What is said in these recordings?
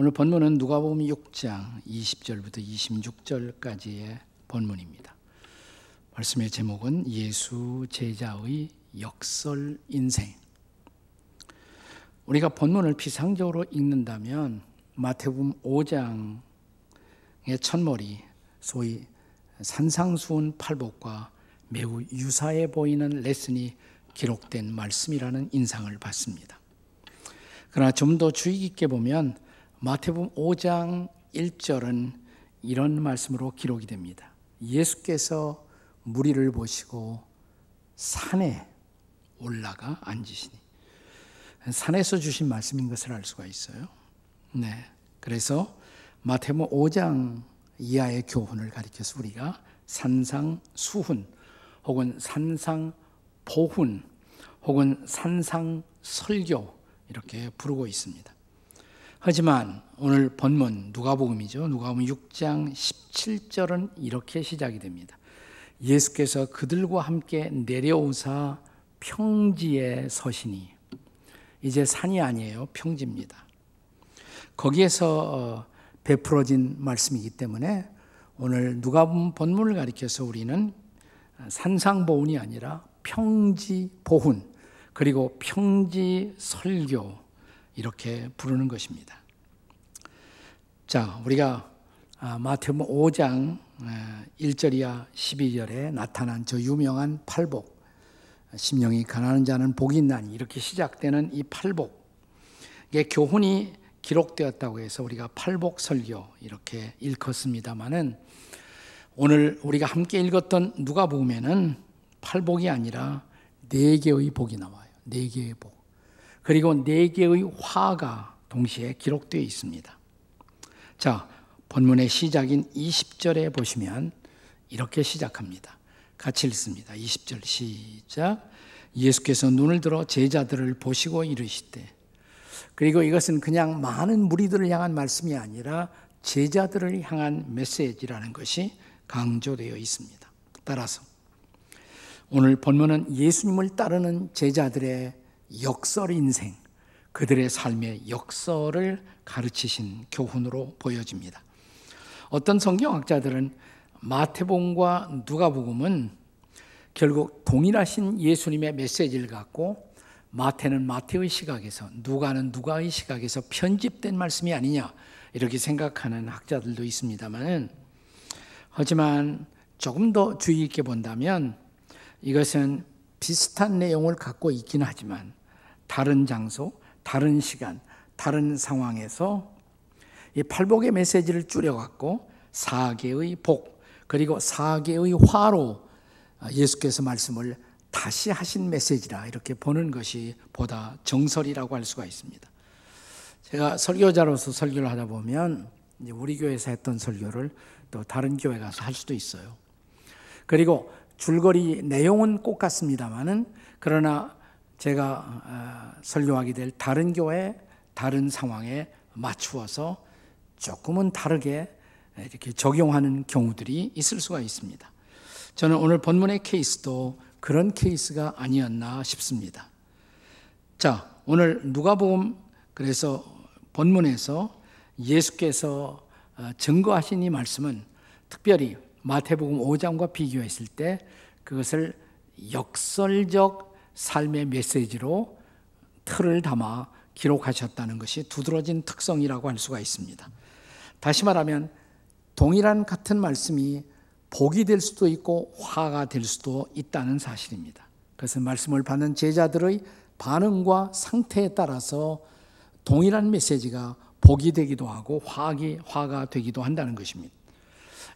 오늘 본문은 누가복음 6장 20절부터 26절까지의 본문입니다. 말씀의 제목은 예수 제자의 역설 인생. 우리가 본문을 피상적으로 읽는다면 마태복음 5장의 첫머리, 소위 산상수훈 팔복과 매우 유사해 보이는 레슨이 기록된 말씀이라는 인상을 받습니다. 그러나 좀 더 주의 깊게 보면 마태복음 5장 1절은 이런 말씀으로 기록이 됩니다. 예수께서 무리를 보시고 산에 올라가 앉으시니. 산에서 주신 말씀인 것을 알 수가 있어요. 네, 그래서 마태복음 5장 이하의 교훈을 가리켜서 우리가 산상수훈 혹은 산상보훈 혹은 산상설교 이렇게 부르고 있습니다. 하지만 오늘 본문 누가복음이죠. 누가복음 6장 17절은 이렇게 시작이 됩니다. 예수께서 그들과 함께 내려오사 평지에 서시니. 이제 산이 아니에요. 평지입니다. 거기에서 베풀어진 말씀이기 때문에 오늘 누가복음 본문을 가리켜서 우리는 산상보훈이 아니라 평지보훈 그리고 평지설교 이렇게 부르는 것입니다. 자, 우리가 마태복음 5장 1절이야 12절에 나타난 저 유명한 팔복, 심령이 가난한 자는 복이 있나니 이렇게 시작되는 이 팔복의 교훈이 기록되었다고 해서 우리가 팔복설교 이렇게 읽었습니다마는 오늘 우리가 함께 읽었던 누가복음에는 팔복이 아니라 4개의 복이 나와요. 4개의 복. 그리고 4개의 화가 동시에 기록되어 있습니다. 자, 본문의 시작인 20절에 보시면 이렇게 시작합니다. 같이 읽습니다. 20절 시작. 예수께서 눈을 들어 제자들을 보시고 이르시되. 그리고 이것은 그냥 많은 무리들을 향한 말씀이 아니라 제자들을 향한 메시지라는 것이 강조되어 있습니다. 따라서 오늘 본문은 예수님을 따르는 제자들의 역설 인생, 그들의 삶의 역설을 가르치신 교훈으로 보여집니다. 어떤 성경학자들은 마태복음과 누가복음은 결국 동일하신 예수님의 메시지를 갖고 마태는 마태의 시각에서, 누가는 누가의 시각에서 편집된 말씀이 아니냐 이렇게 생각하는 학자들도 있습니다만, 하지만 조금 더 주의 있게 본다면 이것은 비슷한 내용을 갖고 있긴 하지만 다른 장소, 다른 시간, 다른 상황에서 이 팔복의 메시지를 줄여갖고 4개의 복 그리고 4개의 화로 예수께서 말씀을 다시 하신 메시지라 이렇게 보는 것이 보다 정설이라고 할 수가 있습니다. 제가 설교자로서 설교를 하다 보면 이제 우리 교회에서 했던 설교를 또 다른 교회 가서 할 수도 있어요. 그리고 줄거리 내용은 똑같습니다만은 그러나 제가 설교하게 될 다른 교회, 다른 상황에 맞추어서 조금은 다르게 이렇게 적용하는 경우들이 있을 수가 있습니다. 저는 오늘 본문의 케이스도 그런 케이스가 아니었나 싶습니다. 자, 오늘 누가복음 그래서 본문에서 예수께서 증거하신 이 말씀은 특별히 마태복음 5장과 비교했을 때 그것을 역설적 삶의 메시지로 틀을 담아 기록하셨다는 것이 두드러진 특성이라고 할 수가 있습니다. 다시 말하면 동일한 같은 말씀이 복이 될 수도 있고 화가 될 수도 있다는 사실입니다. 그것은 말씀을 받는 제자들의 반응과 상태에 따라서 동일한 메시지가 복이 되기도 하고 화가 되기도 한다는 것입니다.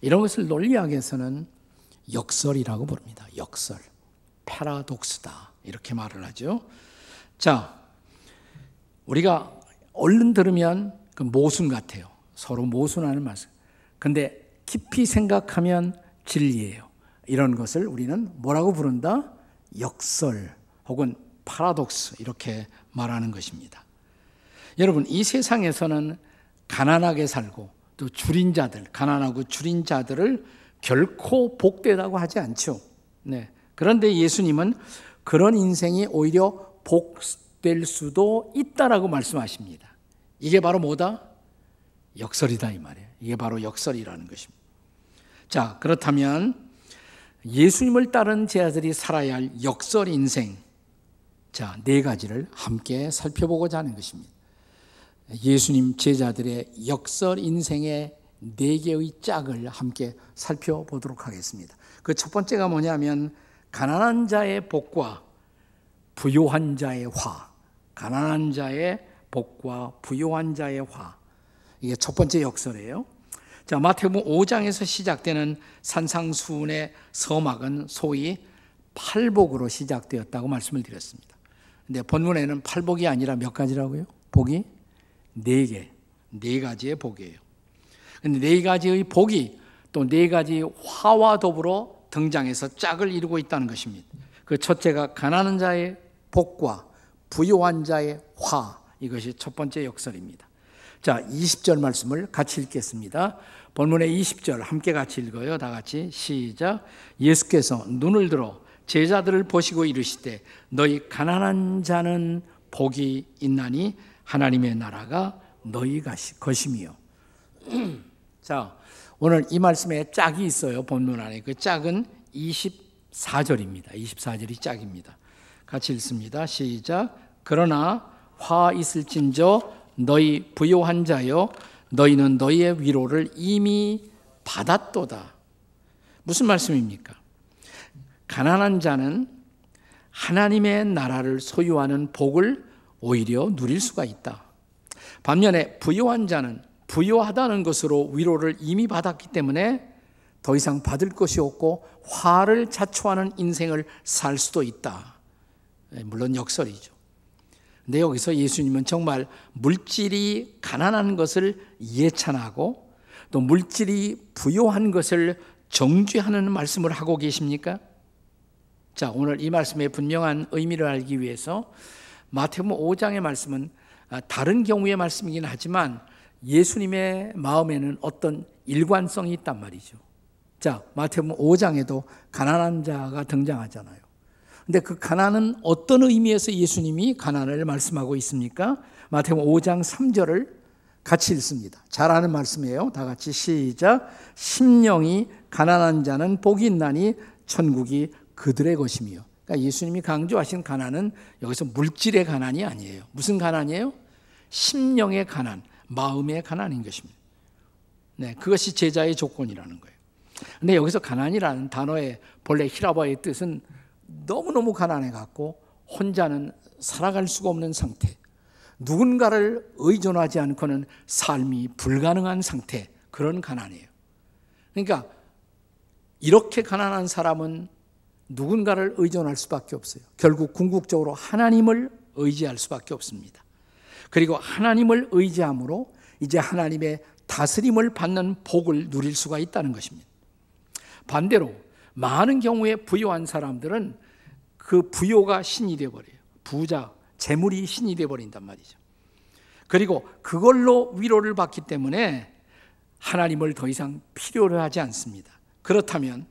이런 것을 논리학에서는 역설이라고 부릅니다. 역설, 패러독스다 이렇게 말을 하죠. 자, 우리가 얼른 들으면 그 모순 같아요. 서로 모순하는 말씀. 근데 깊이 생각하면 진리예요. 이런 것을 우리는 뭐라고 부른다? 역설 혹은 파라독스 이렇게 말하는 것입니다. 여러분, 이 세상에서는 가난하게 살고 또 줄인 자들, 가난하고 줄인 자들을 결코 복되다고 하지 않죠. 네. 그런데 예수님은 그런 인생이 오히려 복될 수도 있다라고 말씀하십니다. 이게 바로 뭐다? 역설이다 이 말이에요. 이게 바로 역설이라는 것입니다. 자, 그렇다면 예수님을 따른 제자들이 살아야 할 역설 인생, 자, 4가지를 함께 살펴보고자 하는 것입니다. 예수님 제자들의 역설 인생의 4개의 짝을 함께 살펴보도록 하겠습니다. 그 첫 번째가 뭐냐면 가난한 자의 복과 부요한 자의 화. 가난한 자의 복과 부요한 자의 화. 이게 첫 번째 역설이에요. 자, 마태복음 5장에서 시작되는 산상수훈의 서막은 소위 팔복으로 시작되었다고 말씀을 드렸습니다. 근데 본문에는 팔복이 아니라 몇 가지라고요? 복이 4개, 4가지의 복이에요. 근데 4가지의 복이 또 4가지 화와 더불어 등장해서 짝을 이루고 있다는 것입니다. 그 첫째가 가난한 자의 복과 부요한 자의 화, 이것이 첫 번째 역설입니다. 자, 20절 말씀을 같이 읽겠습니다. 본문의 20절 함께 같이 읽어요. 다 같이 시작. 예수께서 눈을 들어 제자들을 보시고 이르시되 너희 가난한 자는 복이 있나니 하나님의 나라가 너희 것이며. 자, 오늘 이 말씀에 짝이 있어요. 본문 안에. 그 짝은 24절입니다. 24절이 짝입니다. 같이 읽습니다. 시작. 그러나 화 있을진저 너희 부요한 자여 너희는 너희의 위로를 이미 받았도다. 무슨 말씀입니까? 가난한 자는 하나님의 나라를 소유하는 복을 오히려 누릴 수가 있다. 반면에 부요한 자는 부요하다는 것으로 위로를 이미 받았기 때문에 더 이상 받을 것이 없고 화를 자초하는 인생을 살 수도 있다. 물론 역설이죠. 근데 여기서 예수님은 정말 물질이 가난한 것을 예찬하고 또 물질이 부요한 것을 정죄하는 말씀을 하고 계십니까? 자, 오늘 이 말씀의 분명한 의미를 알기 위해서 마태복음 5장의 말씀은 다른 경우의 말씀이긴 하지만 예수님의 마음에는 어떤 일관성이 있단 말이죠. 자, 마태복음 5장에도 가난한 자가 등장하잖아요. 근데 그 가난은 어떤 의미에서 예수님이 가난을 말씀하고 있습니까? 마태복음 5장 3절을 같이 읽습니다. 잘 아는 말씀이에요. 다 같이 시작. 심령이 가난한 자는 복이 있나니 천국이 그들의 것이며. 그러니까 예수님이 강조하신 가난은 여기서 물질의 가난이 아니에요. 무슨 가난이에요? 심령의 가난, 마음의 가난인 것입니다. 네, 그것이 제자의 조건이라는 거예요. 근데 여기서 가난이라는 단어의 본래 히라바의 뜻은 너무너무 가난해갖고 혼자는 살아갈 수가 없는 상태, 누군가를 의존하지 않고는 삶이 불가능한 상태, 그런 가난이에요. 그러니까 이렇게 가난한 사람은 누군가를 의존할 수밖에 없어요. 결국 궁극적으로 하나님을 의지할 수밖에 없습니다. 그리고 하나님을 의지함으로 이제 하나님의 다스림을 받는 복을 누릴 수가 있다는 것입니다. 반대로 많은 경우에 부유한 사람들은 그 부요가 신이 되어버려요. 부자, 재물이 신이 되어버린단 말이죠. 그리고 그걸로 위로를 받기 때문에 하나님을 더 이상 필요로 하지 않습니다. 그렇다면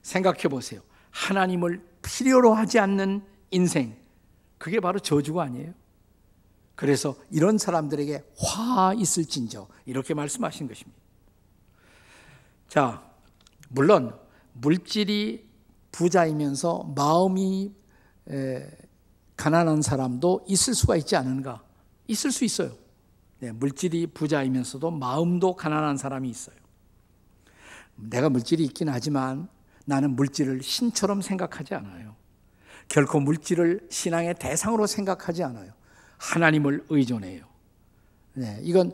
생각해 보세요. 하나님을 필요로 하지 않는 인생, 그게 바로 저주가 아니에요? 그래서 이런 사람들에게 화 있을진저 이렇게 말씀하신 것입니다. 자, 물론 물질이 부자이면서 마음이 가난한 사람도 있을 수가 있지 않은가? 있을 수 있어요. 네, 물질이 부자이면서도 마음도 가난한 사람이 있어요. 내가 물질이 있긴 하지만 나는 물질을 신처럼 생각하지 않아요. 결코 물질을 신앙의 대상으로 생각하지 않아요. 하나님을 의존해요. 네, 이건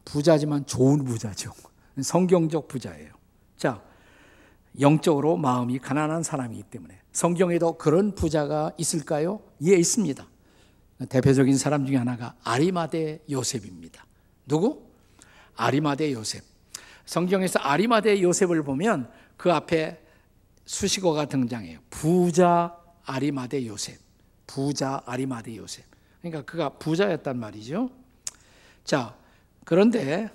부자지만 좋은 부자죠. 성경적 부자예요. 자, 영적으로 마음이 가난한 사람이기 때문에 성경에도 그런 부자가 있을까요? 예, 있습니다. 대표적인 사람 중에 하나가 아리마대 요셉입니다. 누구? 아리마대 요셉. 성경에서 아리마대 요셉을 보면 그 앞에 수식어가 등장해요. 부자 아리마대 요셉. 부자 아리마대 요셉. 그러니까 그가 부자였단 말이죠. 자, 그런데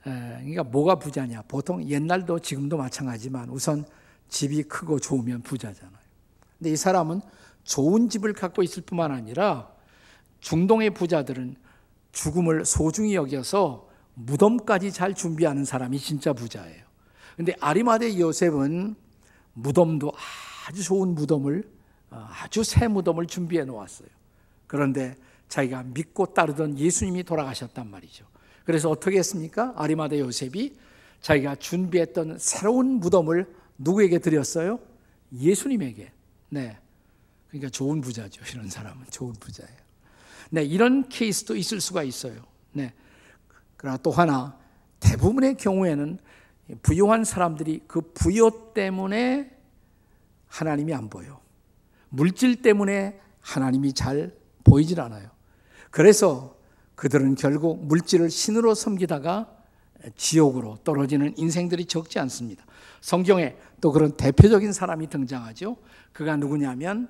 그러니까 뭐가 부자냐? 보통 옛날도 지금도 마찬가지지만 우선 집이 크고 좋으면 부자잖아요. 근데 이 사람은 좋은 집을 갖고 있을 뿐만 아니라 중동의 부자들은 죽음을 소중히 여겨서 무덤까지 잘 준비하는 사람이 진짜 부자예요. 근데 아리마대 요셉은 무덤도 아주 좋은 무덤을, 아주 새 무덤을 준비해 놓았어요. 그런데 자기가 믿고 따르던 예수님이 돌아가셨단 말이죠. 그래서 어떻게 했습니까? 아리마대 요셉이 자기가 준비했던 새로운 무덤을 누구에게 드렸어요? 예수님에게. 네. 그러니까 좋은 부자죠. 이런 사람은 좋은 부자예요. 네, 이런 케이스도 있을 수가 있어요. 네. 그러나 또 하나, 대부분의 경우에는 부유한 사람들이 그 부여 때문에 하나님이 안 보여. 물질 때문에 하나님이 잘 보이질 않아요. 그래서 그들은 결국 물질을 신으로 섬기다가 지옥으로 떨어지는 인생들이 적지 않습니다. 성경에 또 그런 대표적인 사람이 등장하죠. 그가 누구냐면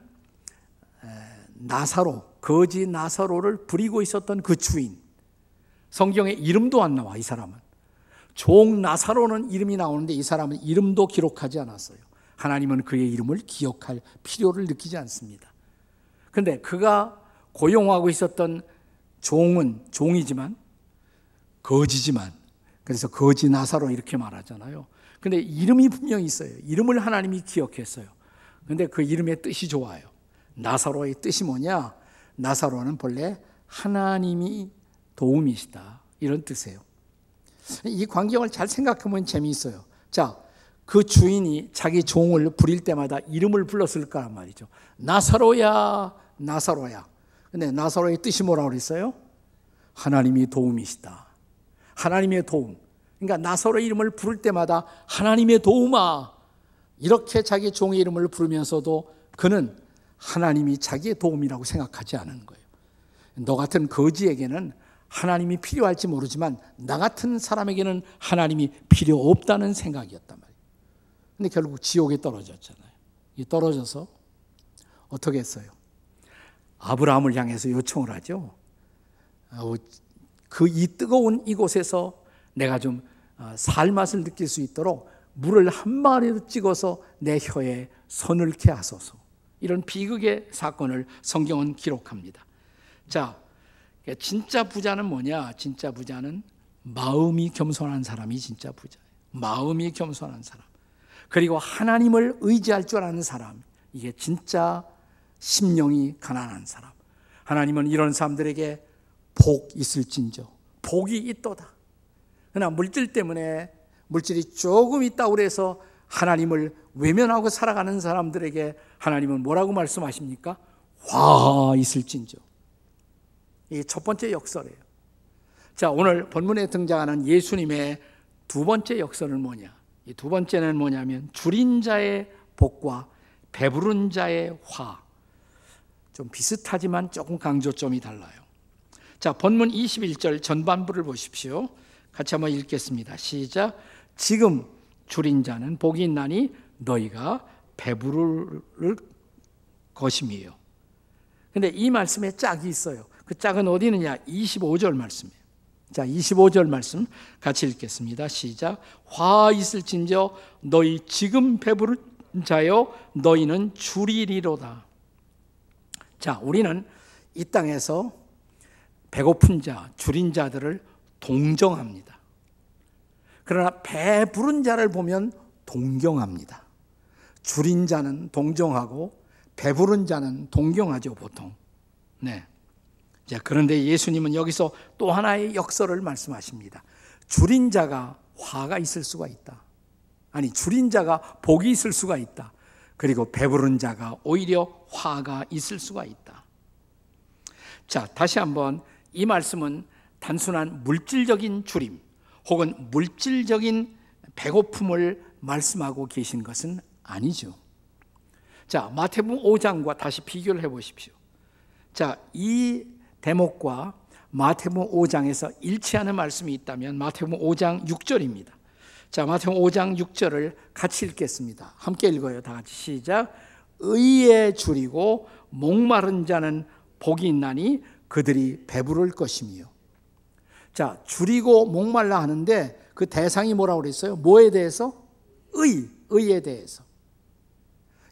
나사로, 거지 나사로를 부리고 있었던 그 주인. 성경에 이름도 안 나와. 이 사람은 종 나사로는 이름이 나오는데 이 사람은 이름도 기록하지 않았어요. 하나님은 그의 이름을 기억할 필요를 느끼지 않습니다. 그런데 그가 고용하고 있었던 종은 종이지만 거지지만, 그래서 거지 나사로 이렇게 말하잖아요. 근데 이름이 분명히 있어요. 이름을 하나님이 기억했어요. 근데 그 이름의 뜻이 좋아요. 나사로의 뜻이 뭐냐? 나사로는 본래 하나님이 도움이시다, 이런 뜻이에요. 이 광경을 잘 생각해보면 재미있어요. 자, 그 주인이 자기 종을 부릴 때마다 이름을 불렀을 거란 말이죠. 나사로야, 나사로야. 근데 나사로의 뜻이 뭐라고 그랬어요? 하나님이 도움이시다. 하나님의 도움. 그러니까 나사로의 이름을 부를 때마다 하나님의 도움아, 이렇게 자기 종의 이름을 부르면서도 그는 하나님이 자기의 도움이라고 생각하지 않은 거예요. 너 같은 거지에게는 하나님이 필요할지 모르지만 나 같은 사람에게는 하나님이 필요 없다는 생각이었단 말이에요. 근데 결국 지옥에 떨어졌잖아요. 이 떨어져서 어떻게 했어요? 아브라함을 향해서 요청을 하죠. 그 이 뜨거운 이곳에서 내가 좀 살 맛을 느낄 수 있도록 물을 한 마리로 찍어서 내 혀에 서늘케 하소서. 이런 비극의 사건을 성경은 기록합니다. 자, 진짜 부자는 뭐냐? 진짜 부자는 마음이 겸손한 사람이 진짜 부자예요. 마음이 겸손한 사람. 그리고 하나님을 의지할 줄 아는 사람. 이게 진짜 심령이 가난한 사람. 하나님은 이런 사람들에게 복 있을진저, 복이 있도다. 그러나 물질 때문에, 물질이 조금 있다고 해서 하나님을 외면하고 살아가는 사람들에게 하나님은 뭐라고 말씀하십니까? 화 있을진저. 이게 첫 번째 역설이에요. 자, 오늘 본문에 등장하는 예수님의 두 번째 역설은 뭐냐? 이 두 번째는 뭐냐면 줄인 자의 복과 배부른 자의 화. 좀 비슷하지만 조금 강조점이 달라요. 자, 본문 21절 전반부를 보십시오. 같이 한번 읽겠습니다. 시작. 지금 줄인 자는 복이 있나니 너희가 배부를 것임이에요. 근데 이 말씀에 짝이 있어요. 그 짝은 어디 있느냐? 25절 말씀이에요. 자, 25절 말씀 같이 읽겠습니다. 시작. 화 있을진저 너희 지금 배부른 자여 너희는 줄이리로다. 자, 우리는 이 땅에서 배고픈 자, 줄인 자들을 동정합니다. 그러나 배부른 자를 보면 동경합니다. 줄인 자는 동정하고 배부른 자는 동경하죠, 보통. 네. 자, 그런데 예수님은 여기서 또 하나의 역설을 말씀하십니다. 줄인 자가 화가 있을 수가 있다. 아니, 줄인 자가 복이 있을 수가 있다. 그리고 배부른 자가 오히려 화가 있을 수가 있다. 자, 다시 한번 이 말씀은 단순한 물질적인 줄임 혹은 물질적인 배고픔을 말씀하고 계신 것은 아니죠. 자, 마태복음 5장과 다시 비교를 해보십시오. 자, 이 대목과 마태복음 5장에서 일치하는 말씀이 있다면 마태복음 5장 6절입니다. 자, 마태복음 5장 6절을 같이 읽겠습니다. 함께 읽어요. 다 같이 시작. 의에 줄이고 목마른 자는 복이 있나니 그들이 배부를 것이며. 자, 줄이고 목말라 하는데 그 대상이 뭐라고 그랬어요? 뭐에 대해서? 의에 대해서.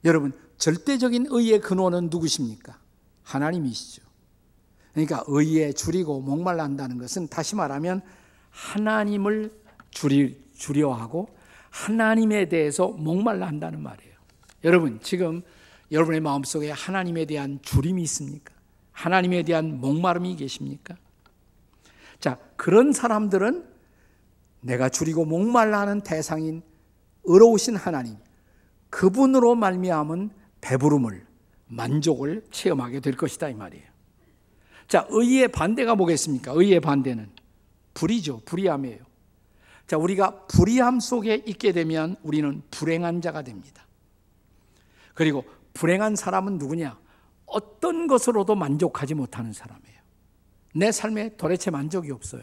여러분, 절대적인 의의 근원은 누구십니까? 하나님이시죠. 그러니까 의에 줄이고 목말라 한다는 것은 다시 말하면 하나님을 두려워하고 하나님에 대해서 목말라 한다는 말이에요. 여러분, 지금 여러분의 마음속에 하나님에 대한 주림이 있습니까? 하나님에 대한 목마름이 계십니까? 자, 그런 사람들은 내가 줄이고 목말라 하는 대상인 의로우신 하나님, 그분으로 말미암은 배부름을, 만족을 체험하게 될 것이다 이 말이에요. 자, 의의 반대가 뭐겠습니까? 의의 반대는 불의죠. 불의함이에요. 자, 우리가 불의함 속에 있게 되면 우리는 불행한 자가 됩니다. 그리고 불행한 사람은 누구냐? 어떤 것으로도 만족하지 못하는 사람이에요. 내 삶에 도대체 만족이 없어요.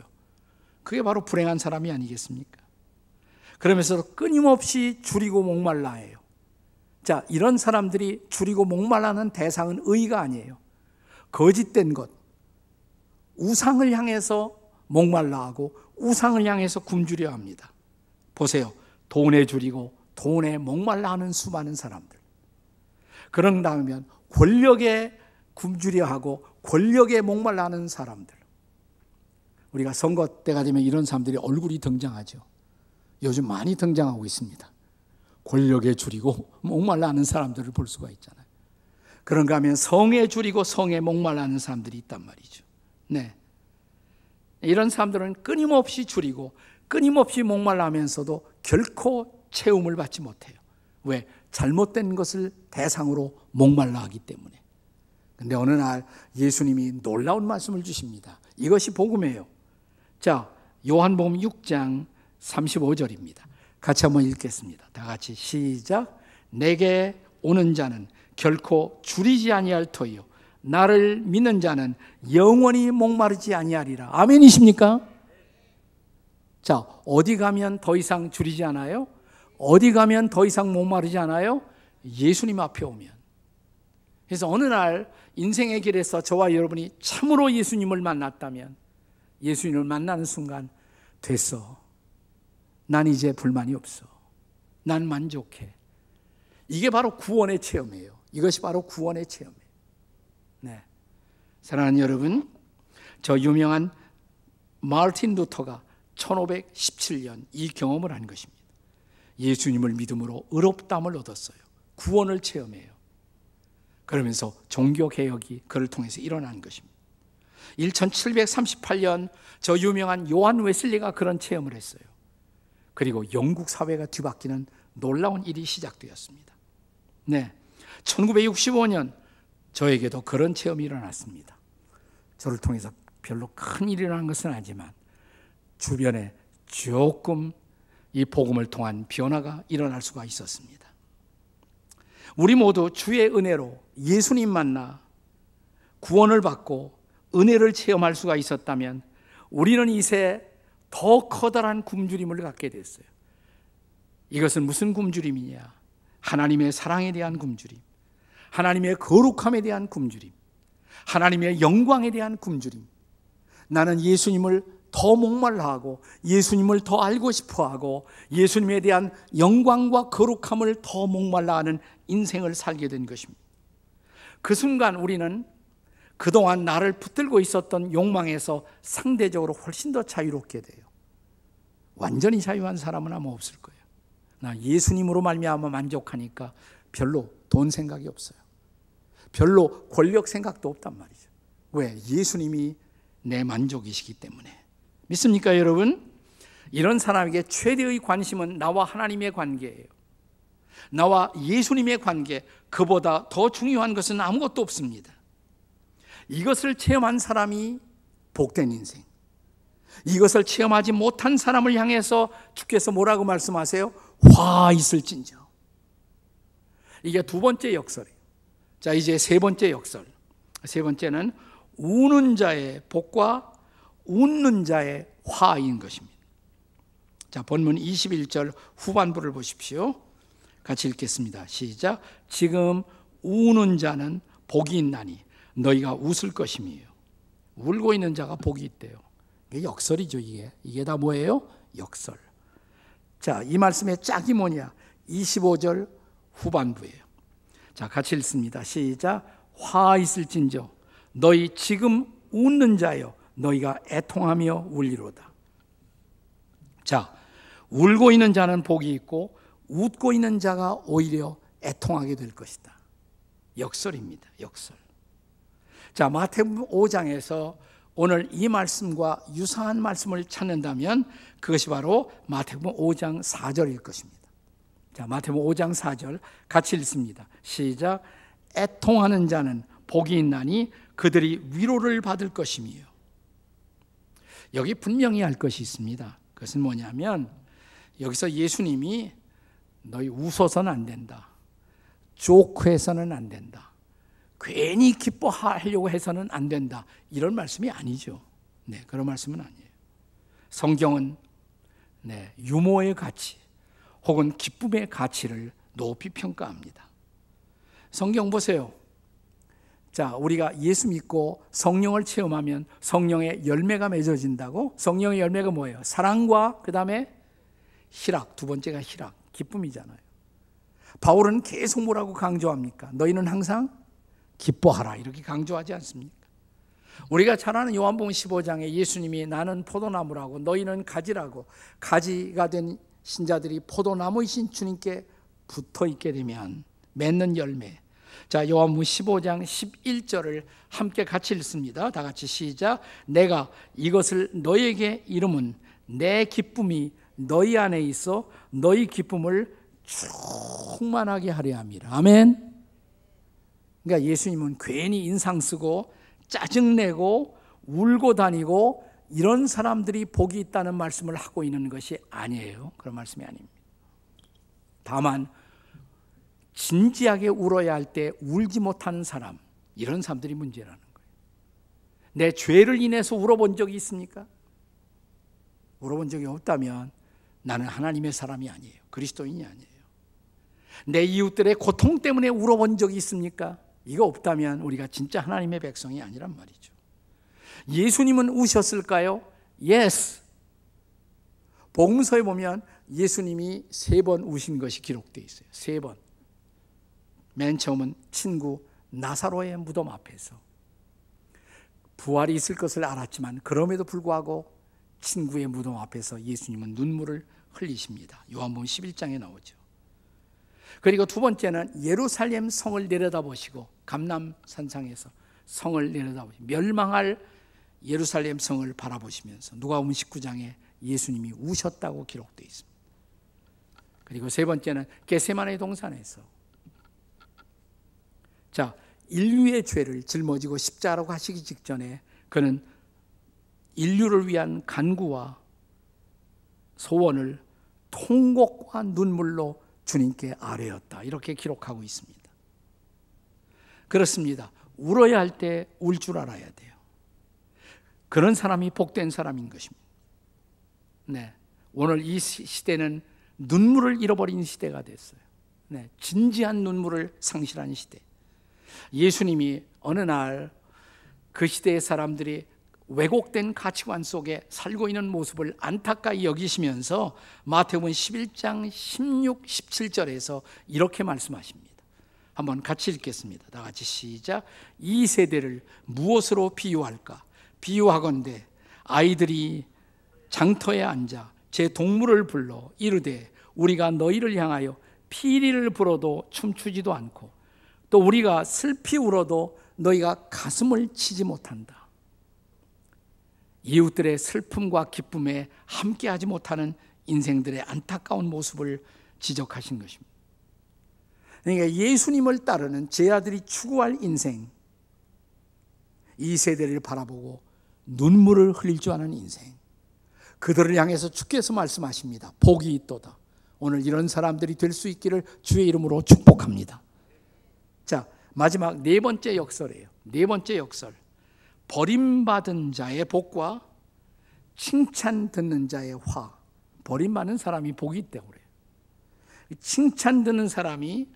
그게 바로 불행한 사람이 아니겠습니까? 그러면서 끊임없이 줄이고 목말라 해요. 자, 이런 사람들이 줄이고 목말라는 대상은 의가 아니에요. 거짓된 것, 우상을 향해서 목말라 하고 우상을 향해서 굶주려 합니다. 보세요. 돈에 줄이고 돈에 목말라 하는 수많은 사람들. 그런가 하면 권력에 굶주려 하고 권력에 목말라 하는 사람들. 우리가 선거 때가 되면 이런 사람들이 얼굴이 등장하죠. 요즘 많이 등장하고 있습니다. 권력에 줄이고 목말라 하는 사람들을 볼 수가 있잖아요. 그런가 하면 성에 줄이고 성에 목말라 하는 사람들이 있단 말이죠. 네. 이런 사람들은 끊임없이 줄이고 끊임없이 목말라 하면서도 결코 채움을 받지 못해요. 왜? 잘못된 것을 대상으로 목말라 하기 때문에. 근데 어느 날 예수님이 놀라운 말씀을 주십니다. 이것이 복음이에요. 자, 요한복음 6장 35절입니다. 같이 한번 읽겠습니다. 다 같이 시작. 내게 오는 자는 결코 줄이지 아니할 터이요 나를 믿는 자는 영원히 목마르지 아니하리라. 아멘이십니까? 자, 어디 가면 더 이상 줄이지 않아요? 어디 가면 더 이상 목마르지 않아요? 예수님 앞에 오면. 그래서 어느 날 인생의 길에서 저와 여러분이 참으로 예수님을 만났다면, 예수님을 만나는 순간 됐어. 난 이제 불만이 없어. 난 만족해. 이게 바로 구원의 체험이에요. 이것이 바로 구원의 체험이에요. 네. 사랑하는 여러분, 저 유명한 마르틴 루터가 1517년 이 경험을 한 것입니다. 예수님을 믿음으로 의롭다함을 얻었어요. 구원을 체험해요. 그러면서 종교개혁이 그를 통해서 일어난 것입니다. 1738년 저 유명한 요한 웨슬리가 그런 체험을 했어요. 그리고 영국 사회가 뒤바뀌는 놀라운 일이 시작되었습니다. 네, 1965년 저에게도 그런 체험이 일어났습니다. 저를 통해서 별로 큰 일이 일어난 것은 아니지만 주변에 조금 이 복음을 통한 변화가 일어날 수가 있었습니다. 우리 모두 주의 은혜로 예수님 만나 구원을 받고 은혜를 체험할 수가 있었다면 우리는 이제 더 커다란 굶주림을 갖게 됐어요. 이것은 무슨 굶주림이냐? 하나님의 사랑에 대한 굶주림, 하나님의 거룩함에 대한 굶주림, 하나님의 영광에 대한 굶주림. 나는 예수님을 더 목말라하고 예수님을 더 알고 싶어하고 예수님에 대한 영광과 거룩함을 더 목말라하는 인생을 살게 된 것입니다. 그 순간 우리는 그동안 나를 붙들고 있었던 욕망에서 상대적으로 훨씬 더 자유롭게 돼요. 완전히 자유한 사람은 아마 없을 거예요. 나 예수님으로 말미암아 만족하니까 별로 돈 생각이 없어요. 별로 권력 생각도 없단 말이죠. 왜? 예수님이 내 만족이시기 때문에. 믿습니까, 여러분? 이런 사람에게 최대의 관심은 나와 하나님의 관계예요. 나와 예수님의 관계, 그보다 더 중요한 것은 아무것도 없습니다. 이것을 체험한 사람이 복된 인생. 이것을 체험하지 못한 사람을 향해서 주께서 뭐라고 말씀하세요? 화 있을진저. 이게 두 번째 역설이에요. 자, 이제 세 번째 역설. 세 번째는 우는 자의 복과 웃는 자의 화인 것입니다. 자, 본문 21절 후반부를 보십시오. 같이 읽겠습니다. 시작. 지금 우는 자는 복이 있나니 너희가 웃을 것임이에요. 울고 있는 자가 복이 있대요. 이게 역설이죠. 이게 다 뭐예요? 역설. 자, 이 말씀의 짝이 뭐냐? 25절 후반부예요. 자, 같이 읽습니다. 시작. 화 있을진저 너희 지금 웃는 자여 너희가 애통하며 울리로다. 자, 울고 있는 자는 복이 있고 웃고 있는 자가 오히려 애통하게 될 것이다. 역설입니다. 역설. 자, 마태복음 5장에서 오늘 이 말씀과 유사한 말씀을 찾는다면 그것이 바로 마태복음 5장 4절일 것입니다. 자, 마태복음 5장 4절 같이 읽습니다. 시작. 애통하는 자는 복이 있나니 그들이 위로를 받을 것이며. 여기 분명히 할 것이 있습니다. 그것은 뭐냐면 여기서 예수님이 너희 웃어서는 안 된다, 조크해서는 안 된다, 괜히 기뻐하려고 해서는 안 된다, 이런 말씀이 아니죠. 네, 그런 말씀은 아니에요. 성경은 유머의 가치 혹은 기쁨의 가치를 높이 평가합니다. 성경 보세요. 자, 우리가 예수 믿고 성령을 체험하면 성령의 열매가 맺어진다고. 성령의 열매가 뭐예요? 사랑과 그 다음에 희락, 두 번째가 희락, 기쁨이잖아요. 바울은 계속 뭐라고 강조합니까? 너희는 항상 기뻐하라, 이렇게 강조하지 않습니까? 우리가 잘 아는 요한복음 15장에 예수님이 나는 포도나무라고 너희는 가지라고, 가지가 된 신자들이 포도나무이신 주님께 붙어 있게 되면 맺는 열매. 자, 요한복음 15장 11절을 함께 같이 읽습니다. 다 같이 시작. 내가 이것을 너희에게 이름은 내 기쁨이 너희 안에 있어 너희 기쁨을 충만하게 하려 함이라. 아멘. 그러니까 예수님은 괜히 인상 쓰고 짜증내고 울고 다니고 이런 사람들이 복이 있다는 말씀을 하고 있는 것이 아니에요. 그런 말씀이 아닙니다. 다만 진지하게 울어야 할 때 울지 못하는 사람, 이런 사람들이 문제라는 거예요. 내 죄를 인해서 울어본 적이 있습니까? 울어본 적이 없다면 나는 하나님의 사람이 아니에요. 그리스도인이 아니에요. 내 이웃들의 고통 때문에 울어본 적이 있습니까? 이거 없다면 우리가 진짜 하나님의 백성이 아니란 말이죠. 예수님은 우셨을까요? Yes. 복음서에 보면 예수님이 3번 우신 것이 기록되어 있어요. 3번. 맨 처음은 친구 나사로의 무덤 앞에서 부활이 있을 것을 알았지만 그럼에도 불구하고 친구의 무덤 앞에서 예수님은 눈물을 흘리십니다. 요한복음 11장에 나오죠. 그리고 두 번째는 예루살렘 성을 내려다보시고 감람산상에서 성을 내려다보시고 멸망할 예루살렘 성을 바라보시면서 누가복음 19장에 예수님이 우셨다고 기록되어 있습니다. 그리고 세 번째는 겟세마네 동산에서, 자, 인류의 죄를 짊어지고 십자가로 가시기 직전에 그는 인류를 위한 간구와 소원을 통곡과 눈물로 주님께 아뢰었다, 이렇게 기록하고 있습니다. 그렇습니다. 울어야 할 때 울 줄 알아야 돼요. 그런 사람이 복된 사람인 것입니다. 네, 오늘 이 시대는 눈물을 잃어버린 시대가 됐어요. 네, 진지한 눈물을 상실한 시대. 예수님이 어느 날 그 시대의 사람들이 왜곡된 가치관 속에 살고 있는 모습을 안타까이 여기시면서 마태복음 11장 16, 17절에서 이렇게 말씀하십니다. 한번 같이 읽겠습니다. 다 같이 시작. 이 세대를 무엇으로 비유할까? 비유하건대 아이들이 장터에 앉아 제 동물을 불러 이르되 우리가 너희를 향하여 피리를 불어도 춤추지도 않고 또 우리가 슬피 울어도 너희가 가슴을 치지 못한다. 이웃들의 슬픔과 기쁨에 함께하지 못하는 인생들의 안타까운 모습을 지적하신 것입니다. 그러니까 예수님을 따르는 제 아들이 추구할 인생, 이 세대를 바라보고 눈물을 흘릴 줄 아는 인생, 그들을 향해서 주께서 말씀하십니다. 복이 있도다. 오늘 이런 사람들이 될 수 있기를 주의 이름으로 축복합니다. 자, 마지막 네 번째 역설이에요. 네 번째 역설. 버림받은 자의 복과 칭찬 듣는 자의 화. 버림받는 사람이 복이 있다고 그래요. 칭찬 듣는 사람이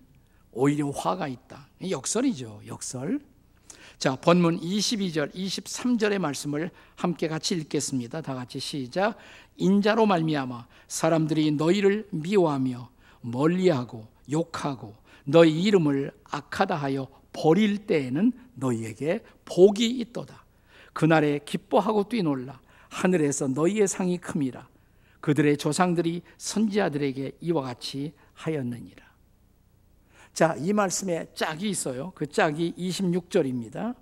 오히려 화가 있다. 역설이죠. 역설. 자, 본문 22절, 23절의 말씀을 함께 같이 읽겠습니다. 다 같이 시작. 인자로 말미암아 사람들이 너희를 미워하며 멀리하고 욕하고 너희 이름을 악하다 하여 버릴 때에는 너희에게 복이 있도다. 그날에 기뻐하고 뛰놀라. 하늘에서 너희의 상이 큼이라. 그들의 조상들이 선지자들에게 이와 같이 하였느니라. 자, 이 말씀에 짝이 있어요. 그 짝이 26절입니다.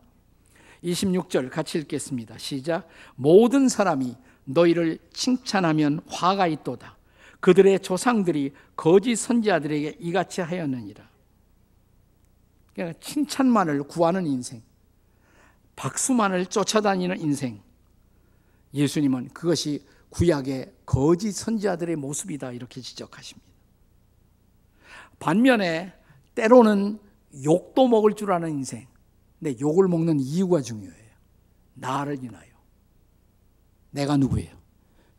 26절 같이 읽겠습니다. 시작. 모든 사람이 너희를 칭찬하면 화가 있도다. 그들의 조상들이 거짓 선지자들에게 이같이 하였느니라. 그러니까 칭찬만을 구하는 인생, 박수만을 쫓아다니는 인생, 예수님은 그것이 구약의 거짓 선지자들의 모습이다 이렇게 지적하십니다. 반면에 때로는 욕도 먹을 줄 아는 인생, 근데 욕을 먹는 이유가 중요해요. 나를 인하여. 내가 누구예요?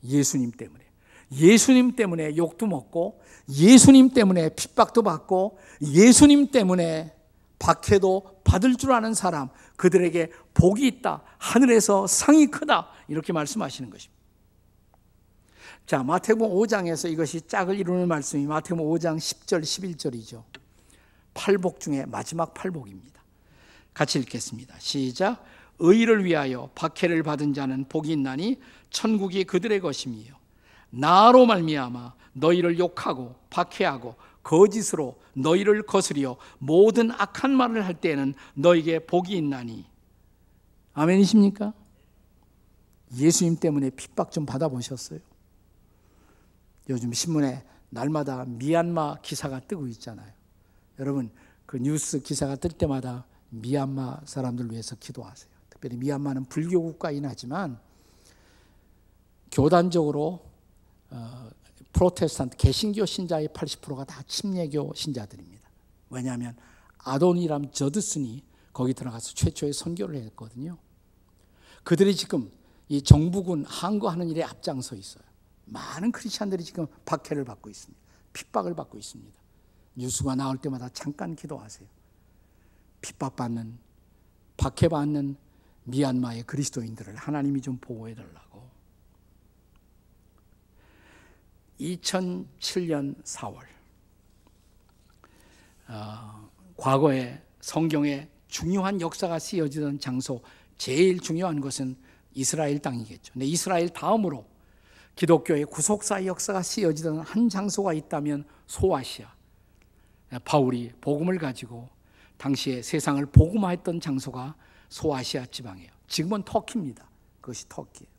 예수님 때문에. 예수님 때문에 욕도 먹고, 예수님 때문에 핍박도 받고, 예수님 때문에 박해도 받을 줄 아는 사람, 그들에게 복이 있다, 하늘에서 상이 크다, 이렇게 말씀하시는 것입니다. 자, 마태복음 5장에서 이것이 짝을 이루는 말씀이 마태복음 5장 10절 11절이죠. 팔복 중에 마지막 팔복입니다. 같이 읽겠습니다. 시작. 의를 위하여 박해를 받은 자는 복이 있나니 천국이 그들의 것이며 나로 말미암아 너희를 욕하고 박해하고 거짓으로 너희를 거스려 모든 악한 말을 할 때에는 너희에게 복이 있나니. 아멘이십니까? 예수님 때문에 핍박 좀 받아보셨어요? 요즘 신문에 날마다 미얀마 기사가 뜨고 있잖아요. 여러분, 그 뉴스 기사가 뜰 때마다 미얀마 사람들 위해서 기도하세요. 특별히 미얀마는 불교 국가이긴 하지만 교단적으로 프로테스탄트 개신교 신자의 80%가 다 침례교 신자들입니다. 왜냐하면 아도니람 저드슨이 거기 들어가서 최초의 선교를 했거든요. 그들이 지금 이 정부군 항거하는 일에 앞장서 있어요. 많은 크리스찬들이 지금 박해를 받고 있습니다. 핍박을 받고 있습니다. 뉴스가 나올 때마다 잠깐 기도하세요. 핍박받는, 박해받는 미얀마의 그리스도인들을 하나님이 좀 보호해달라고. 2007년 4월 과거에 성경에 중요한 역사가 쓰여지던 장소, 제일 중요한 것은 이스라엘 땅이겠죠. 근데 이스라엘 다음으로 기독교의 구속사의 역사가 쓰여지던 한 장소가 있다면 소아시아, 바울이 복음을 가지고 당시에 세상을 복음화했던 장소가 소아시아 지방이에요. 지금은 터키입니다. 그것이 터키예요.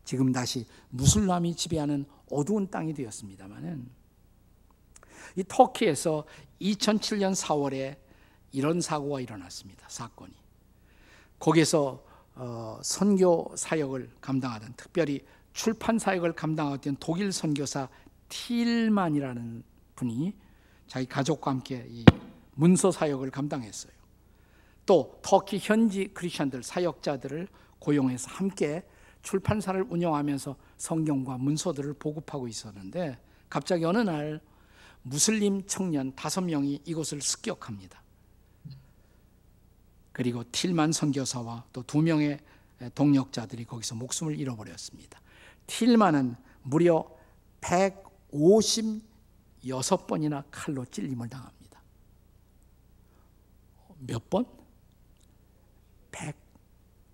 지금 다시 무슬람이 지배하는 어두운 땅이 되었습니다만은, 이 터키에서 2007년 4월에 이런 사고가 일어났습니다. 사건이. 거기서 선교 사역을 감당하던, 특별히 출판 사역을 감당하던 독일 선교사 틸만이라는 분이 자기 가족과 함께 이 문서 사역을 감당했어요. 또 터키 현지 크리스천들, 사역자들을 고용해서 함께 출판사를 운영하면서 성경과 문서들을 보급하고 있었는데, 갑자기 어느 날 무슬림 청년 5명이 이곳을 습격합니다. 그리고 틸만 선교사와 또 2명의 동역자들이 거기서 목숨을 잃어버렸습니다. 틸만은 무려 156번이나 칼로 찔림을 당합니다. 몇 번?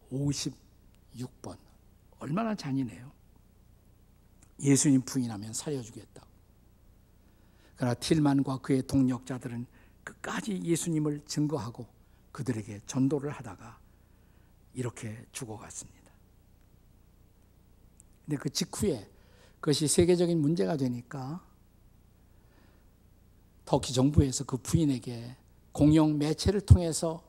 156번. 얼마나 잔인해요. 예수님 부인하면 살려주겠다고. 그러나 틸만과 그의 동역자들은 끝까지 예수님을 증거하고 그들에게 전도를 하다가 이렇게 죽어갔습니다. 근데 그 직후에 그것이 세계적인 문제가 되니까 터키 정부에서 그 부인에게 공영 매체를 통해서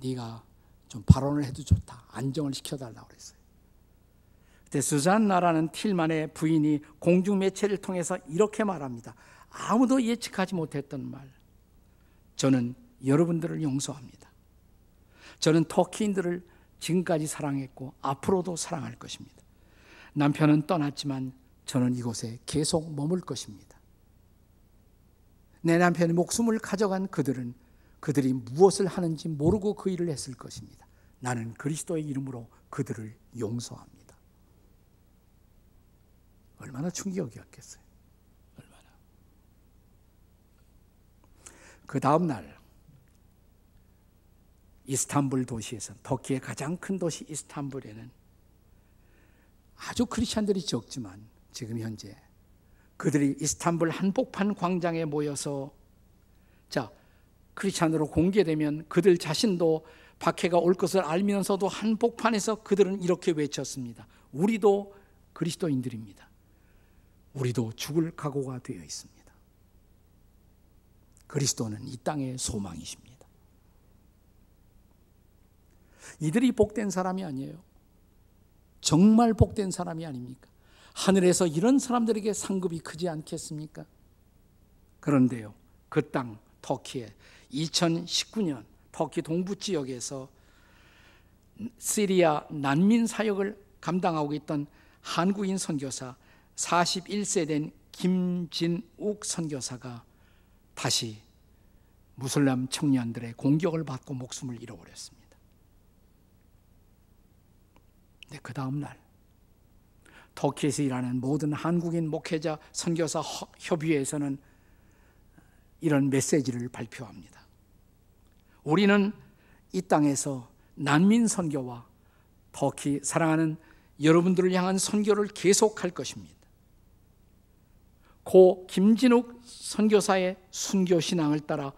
네가 좀 발언을 해도 좋다, 안정을 시켜달라고 그랬어요. 그때 수잔나라는 틸만의 부인이 공중 매체를 통해서 이렇게 말합니다. 아무도 예측하지 못했던 말. 저는 여러분들을 용서합니다. 저는 터키인들을 지금까지 사랑했고 앞으로도 사랑할 것입니다. 남편은 떠났지만 저는 이곳에 계속 머물 것입니다. 내 남편의 목숨을 가져간 그들은 그들이 무엇을 하는지 모르고 그 일을 했을 것입니다. 나는 그리스도의 이름으로 그들을 용서합니다. 얼마나 충격이었겠어요. 얼마나. 그 다음 날 이스탄불 도시에서, 터키의 가장 큰 도시 이스탄불에는 아주 크리스찬들이 적지만 지금 현재 그들이 이스탄불 한복판 광장에 모여서 크리스찬으로 공개되면 그들 자신도 박해가 올 것을 알면서도 한복판에서 그들은 이렇게 외쳤습니다. 우리도 그리스도인들입니다. 우리도 죽을 각오가 되어 있습니다. 그리스도는 이 땅의 소망이십니다. 이들이 복된 사람이 아니에요. 정말 복된 사람이 아닙니까? 하늘에서 이런 사람들에게 상급이 크지 않겠습니까? 그런데요, 그 땅 터키에 2019년 터키 동부 지역에서 시리아 난민 사역을 감당하고 있던 한국인 선교사 41세 된 김진욱 선교사가 다시 무슬림 청년들의 공격을 받고 목숨을 잃어버렸습니다. 근데 그 다음 날 터키에서 일하는 모든 한국인 목회자 선교사 협의회에서는 이런 메시지를 발표합니다. 우리는 이 땅에서 난민 선교와 터키 사랑하는 여러분들을 향한 선교를 계속할 것입니다. 고 김진욱 선교사의 순교 신앙을 따라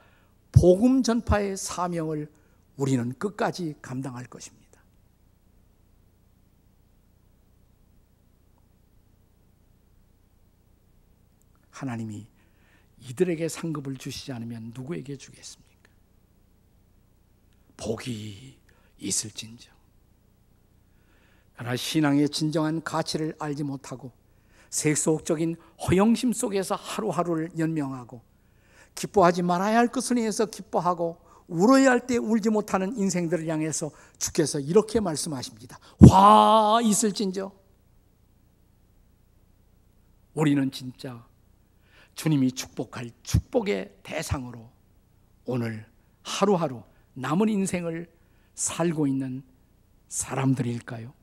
복음 전파의 사명을 우리는 끝까지 감당할 것입니다. 하나님이 이들에게 상급을 주시지 않으면 누구에게 주겠습니까? 복이 있을진저. 그러나 신앙의 진정한 가치를 알지 못하고 세속적인 허영심 속에서 하루하루를 연명하고 기뻐하지 말아야 할 것을 위해서 기뻐하고 울어야 할 때 울지 못하는 인생들을 향해서 주께서 이렇게 말씀하십니다. 화 있을진저. 우리는 진짜 주님이 축복할 축복의 대상으로 오늘 하루하루 남은 인생을 살고 있는 사람들일까요?